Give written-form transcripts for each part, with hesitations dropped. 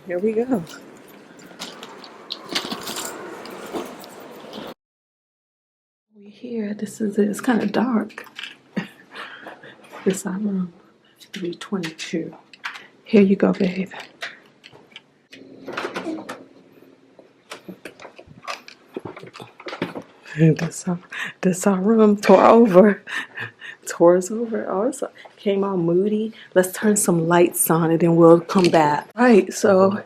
here we go. We here. This is it. It's kind of dark. This is our room. 322. Here you go, babe. This our room. Tour's over. Oh, it came out moody. Let's turn some lights on and then we'll come back. Right, so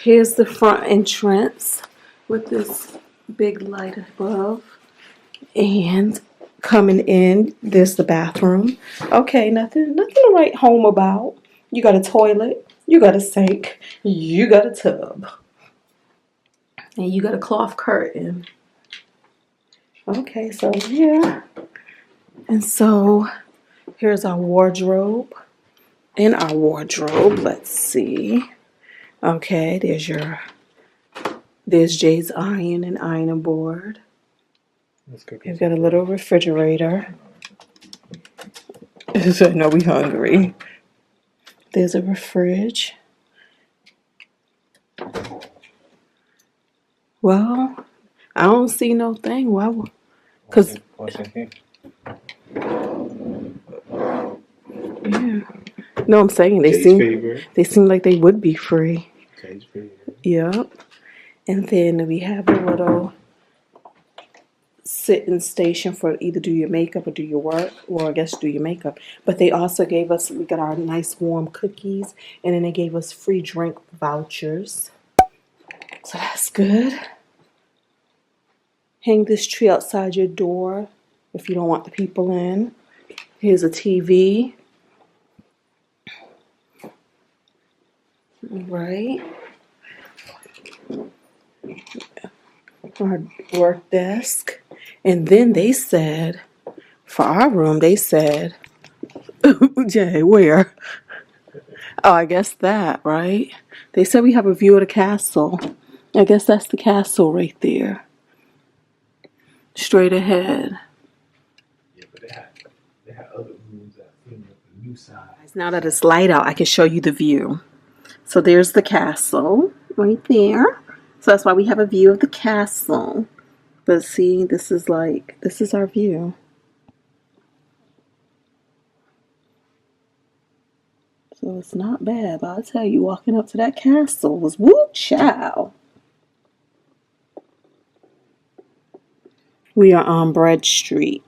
here's the front entrance with this big light above. And coming in, there's the bathroom. Okay, nothing to write home about. You got a toilet, you got a sink, you got a tub. And you got a cloth curtain. Okay, so yeah. And so here's our wardrobe. In our wardrobe, let's see. Okay, there's Jay's iron and ironing board. We've got a little refrigerator. I know we hungry. There's a fridge. Well, I don't see no thing. Why? Because yeah. No, I'm saying they seem like they would be free. Yep. And then we have a little sitting station for either do your makeup or do your work. Well, I guess do your makeup. But they also gave us, we got our nice warm cookies, and then they gave us free drink vouchers. So that's good. Hang this tree outside your door if you don't want the people in. Here's a TV. Right. Our work desk. And then they said, for our room, they said, Jay, where? Oh, I guess that, right? They said we have a view of the castle. I guess that's the castle right there. Straight ahead. Yeah, but they had other rooms that filmed the new side. Now that it's light out, I can show you the view. So there's the castle right there. So that's why we have a view of the castle. But see, this is our view. So it's not bad, but I'll tell you, walking up to that castle was woo chow. We are on Bread Street.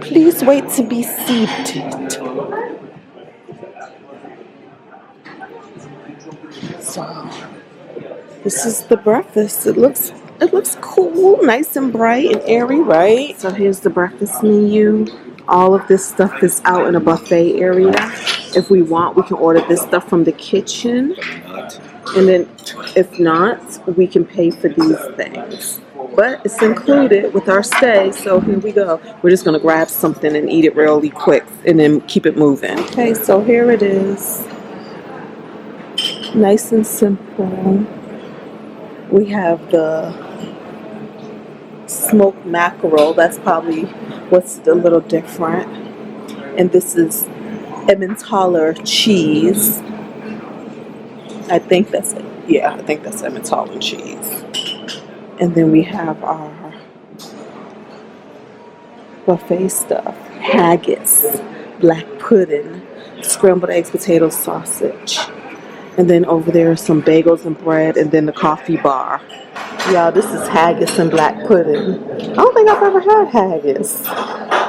Please wait to be seated. So this is the breakfast. It looks cool, nice and bright and airy, right? So here's the breakfast menu. All of this stuff is out in a buffet area. If we want, we can order this stuff from the kitchen. And then if not, we can pay for these things. But it's included with our stay, so here we go. We're just gonna grab something and eat it really quick and then keep it moving. Okay, so here it is. Nice and simple. We have the smoked mackerel. That's probably what's a little different. And this is Emmentaler cheese. I think that's it. Yeah, I think that's Emmentaler cheese. And then we have our buffet stuff. Haggis, black pudding, scrambled eggs, potato, sausage. And then over there are some bagels and bread, and then the coffee bar. Y'all, this is haggis and black pudding. I don't think I've ever had haggis.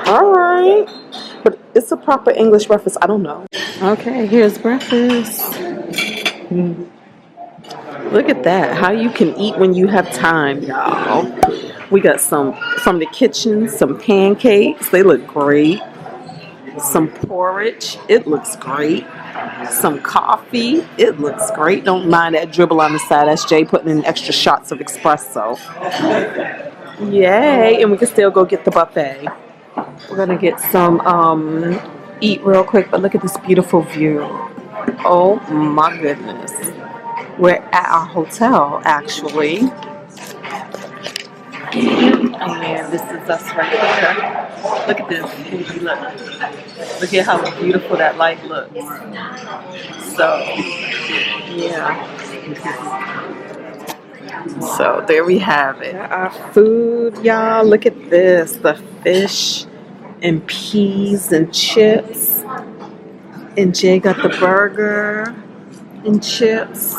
All right. But it's a proper English breakfast. I don't know. Okay, here's breakfast. Look at that. How you can eat when you have time, y'all. We got some from the kitchen, some pancakes. They look great. Some porridge. It looks great. Some coffee. It looks great. Don't mind that dribble on the side. That's Jay putting in extra shots of espresso. Yay. And we can still go get the buffet. We're going to get some eat real quick. But look at this beautiful view. Oh my goodness. We're at our hotel, actually. And this is us right here. Look at this. Baby, look. Look at how beautiful that light looks. So, yeah. So there we have it. Our food, y'all. Look at this. The fish and peas and chips. And Jay got the burger and chips.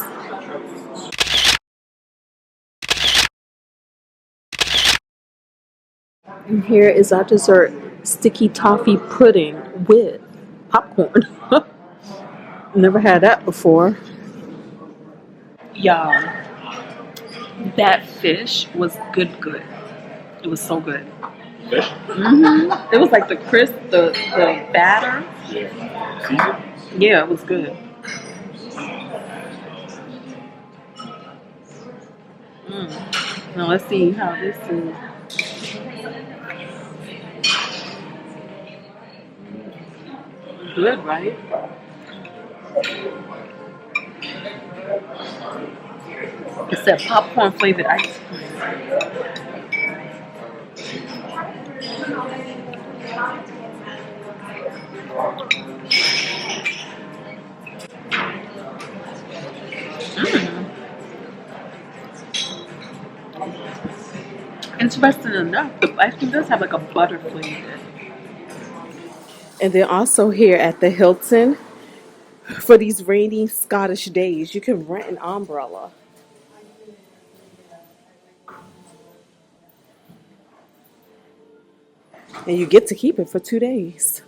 And here is our dessert, sticky toffee pudding with popcorn. Never had that before. Y'all, that fish was good. It was so good. Fish? It was like the crisp, the batter. Yeah. Season? Yeah, it was good. Now let's see how this is. Good, right? It's that popcorn flavored ice cream. Interesting enough, the ice cream does have like a butter flavor. And then also here at the Hilton, for these rainy Scottish days, you can rent an umbrella. And you get to keep it for 2 days.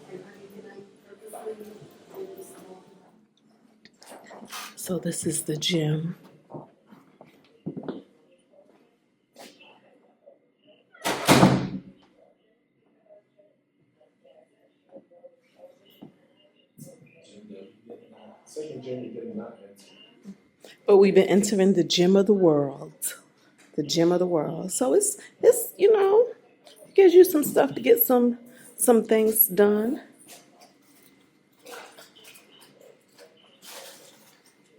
So this is the gym. Second gym you're getting not into. But we've been entering the gym of the world. The gym of the world. So it's it gives you some stuff to get some things done.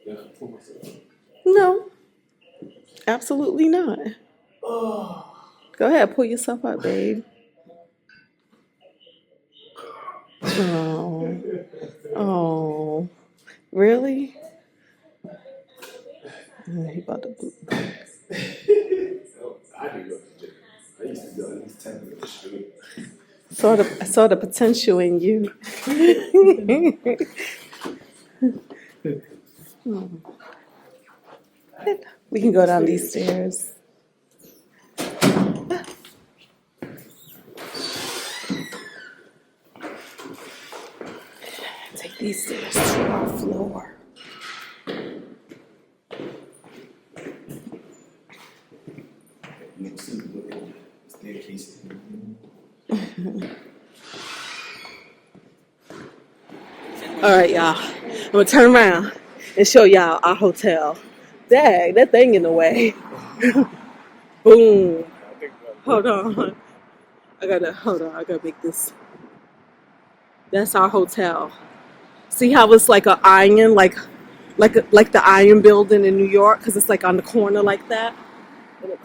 Yeah, pull myself. No, absolutely not. Go ahead, pull yourself up, babe. Oh, oh, really? He about to boot. Oh, I do go to the gym. I used to go at least 10 minutes straight. I saw the potential in you. We can go down these stairs. Take these stairs to our floor. You can see the little staircase. All right, y'all. I'm gonna turn around and show y'all our hotel. Dang, that thing in the way. Boom. Hold on. I gotta make this. That's our hotel. See how it's like an iron, like the iron building in New York, because it's like on the corner like that. And it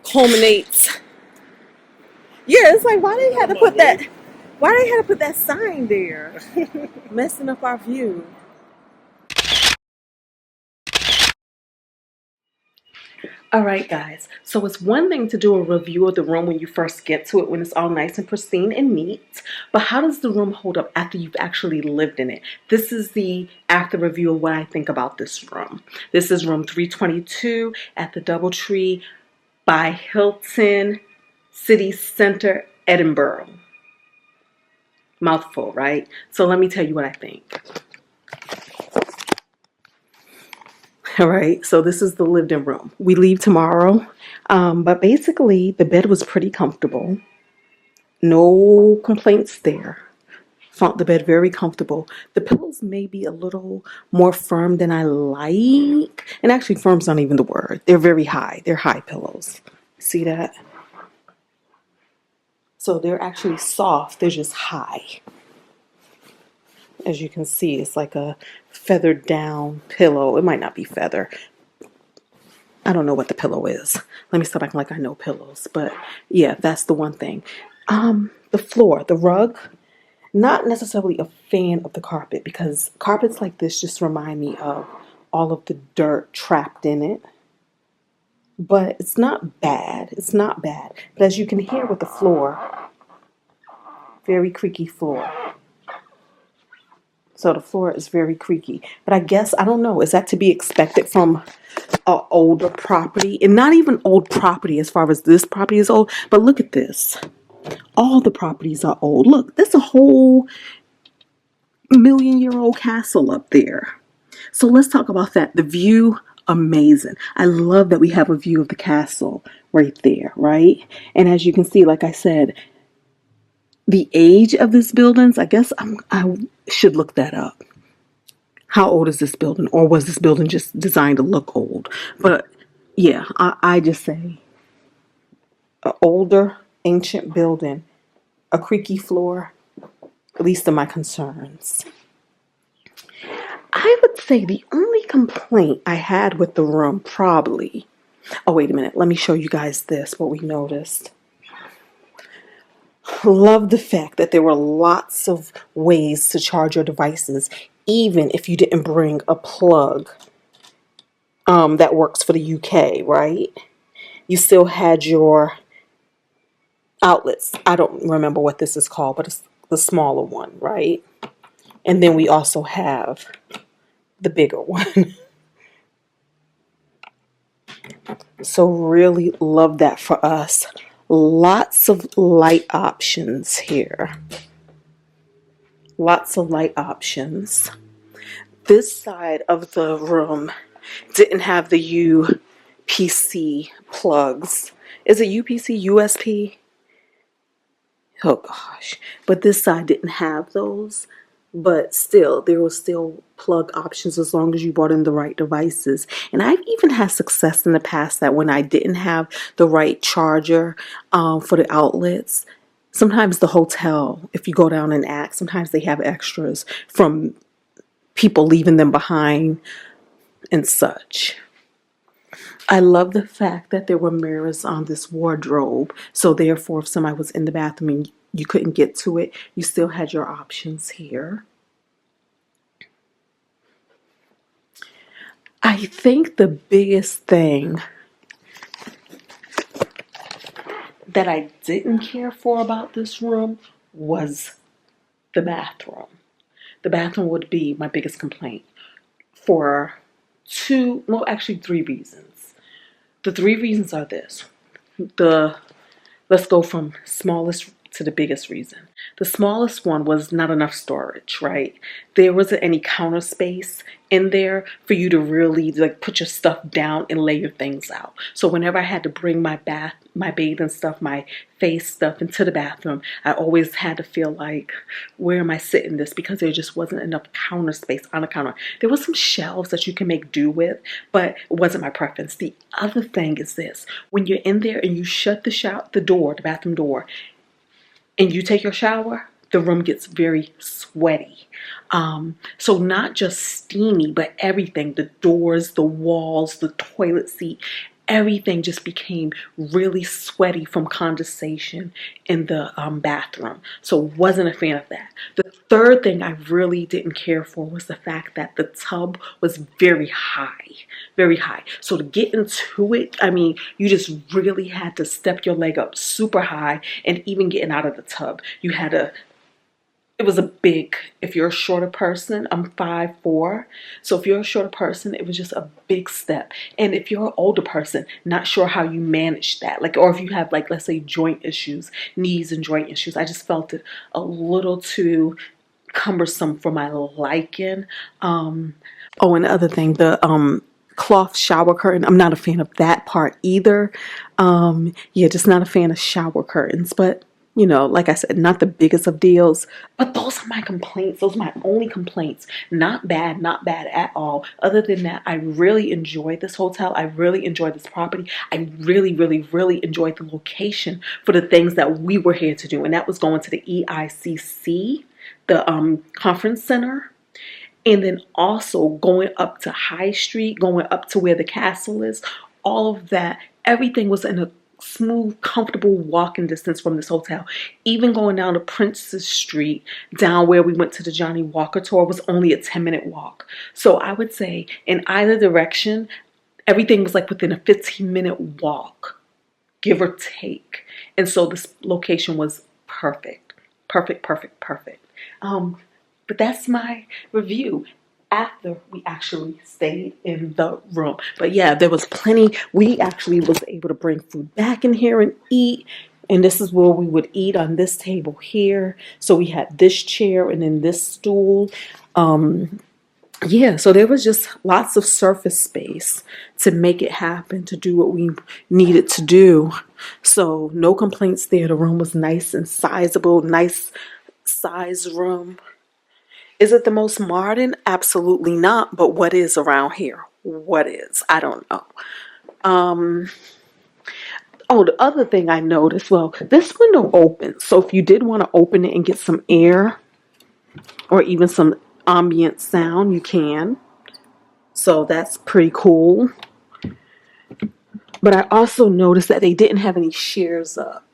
culminates. Yeah, it's like why they had to put that? Why they had to put that sign there, messing up our view. All right, guys. So it's one thing to do a review of the room when you first get to it, when it's all nice and pristine and neat. But how does the room hold up after you've actually lived in it? This is the after review of what I think about this room. This is room 322 at the Doubletree by Hilton, City Center, Edinburgh. Mouthful, right? So let me tell you what I think. All right, so this is the lived-in room. We leave tomorrow, but basically the bed was pretty comfortable. No complaints there. Found the bed very comfortable. The pillows may be a little more firm than I like. And actually, firm's not even the word. They're very high. They're high pillows. See that? So they're actually soft. They're just high. As you can see, it's like a feathered down pillow. It might not be feather. I don't know what the pillow is. Let me stop acting like I know pillows. But yeah, that's the one thing. The floor, the rug, not necessarily a fan of the carpet because carpets like this just remind me of all of the dirt trapped in it. But it's not bad. It's not bad. But as you can hear with the floor, very creaky floor. So the floor is very creaky. But I guess, I don't know, is that to be expected from an older property? And not even old property as far as this property is old. But look at this. All the properties are old. Look, there's a whole million-year-old castle up there. So let's talk about that. The view, amazing. I love that we have a view of the castle right there, right? And as you can see, like I said, the age of this buildings, I guess I should look that up. How old is this building? Or was this building just designed to look old? But yeah, I just say an older, ancient building, a creaky floor, least of my concerns. I would say the only complaint I had with the room probably... Oh, wait a minute. Let me show you guys this, what we noticed. Love the fact that there were lots of ways to charge your devices, even if you didn't bring a plug that works for the UK, right? You still had your outlets. I don't remember what this is called, but it's the smaller one, right? And then we also have the bigger one. So really love that for us. Lots of light options here. Lots of light options. This side of the room didn't have the UPC plugs. Is it UPC, USP? Oh gosh. But this side didn't have those. But still, there were still plug options as long as you brought in the right devices. And I've even had success in the past that when I didn't have the right charger for the outlets, sometimes the hotel, if you go down and ask, sometimes they have extras from people leaving them behind and such. I love the fact that there were mirrors on this wardrobe. So therefore, if somebody was in the bathroom and you couldn't get to it, you still had your options here. I think the biggest thing that I didn't care for about this room was the bathroom. The bathroom would be my biggest complaint for three reasons. The three reasons are this. Let's go from smallest to the biggest reason. The smallest one was not enough storage, right? There wasn't any counter space in there for you to really like put your stuff down and lay your things out. So whenever I had to bring my bathing stuff, my face stuff into the bathroom, I always had to feel like, where am I sitting this? Because there just wasn't enough counter space on the counter. There was some shelves that you can make do with, but it wasn't my preference. The other thing is this: when you're in there and you shut the bathroom door, and you take your shower, the room gets very sweaty. So not just steamy, but everything, the doors, the walls, the toilet seat, everything just became really sweaty from condensation in the bathroom. So wasn't a fan of that. The third thing I really didn't care for was the fact that the tub was very high, very high. So to get into it, I mean, you just really had to step your leg up super high, and even getting out of the tub, you had to... It was a big, if you're a shorter person, I'm 5'4". So if you're a shorter person, it was just a big step. And if you're an older person, not sure how you manage that. Like, or if you have, like, let's say joint issues, knees and joint issues, I just felt it a little too cumbersome for my liking. Oh, and the other thing, the cloth shower curtain, I'm not a fan of that part either. Yeah, just not a fan of shower curtains. But you know, like I said, not the biggest of deals, but those are my complaints. Those are my only complaints. Not bad at all. Other than that, I really enjoyed this hotel. I really enjoyed this property. I really, really, really enjoyed the location for the things that we were here to do. And that was going to the EICC, the conference center. And then also going up to High Street, going up to where the castle is. all of that. Everything was in a smooth, comfortable walking distance from this hotel. Even going down to Princess Street, down where we went to the Johnny Walker tour, was only a 10-minute walk. So I would say in either direction, everything was like within a 15-minute walk, give or take. And so this location was perfect. Perfect, perfect, perfect. But that's my review after we actually stayed in the room. But yeah, there was plenty. We actually was able to bring food back in here and eat. And this is where we would eat, on this table here. So we had this chair and then this stool. Yeah, so there was just lots of surface space to make it happen, to do what we needed to do. So no complaints there. The room was nice and sizable, nice size room. Is it the most modern? Absolutely not. But what is around here? What is? I don't know. Oh, the other thing I noticed, well, this window opens. So if you did want to open it and get some air or even some ambient sound, you can. So that's pretty cool. But I also noticed that they didn't have any shears up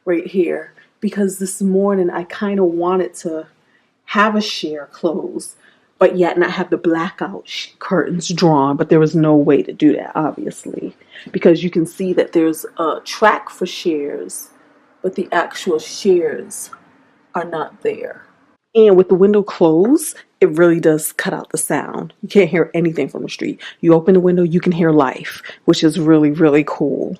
right here, because this morning I kind of wanted to have a sheer closed, but yet not have the blackout curtains drawn. But there was no way to do that, obviously, because you can see that there's a track for shears, but the actual shears are not there. And with the window closed, it really does cut out the sound. You can't hear anything from the street. You open the window, you can hear life, which is really, really cool.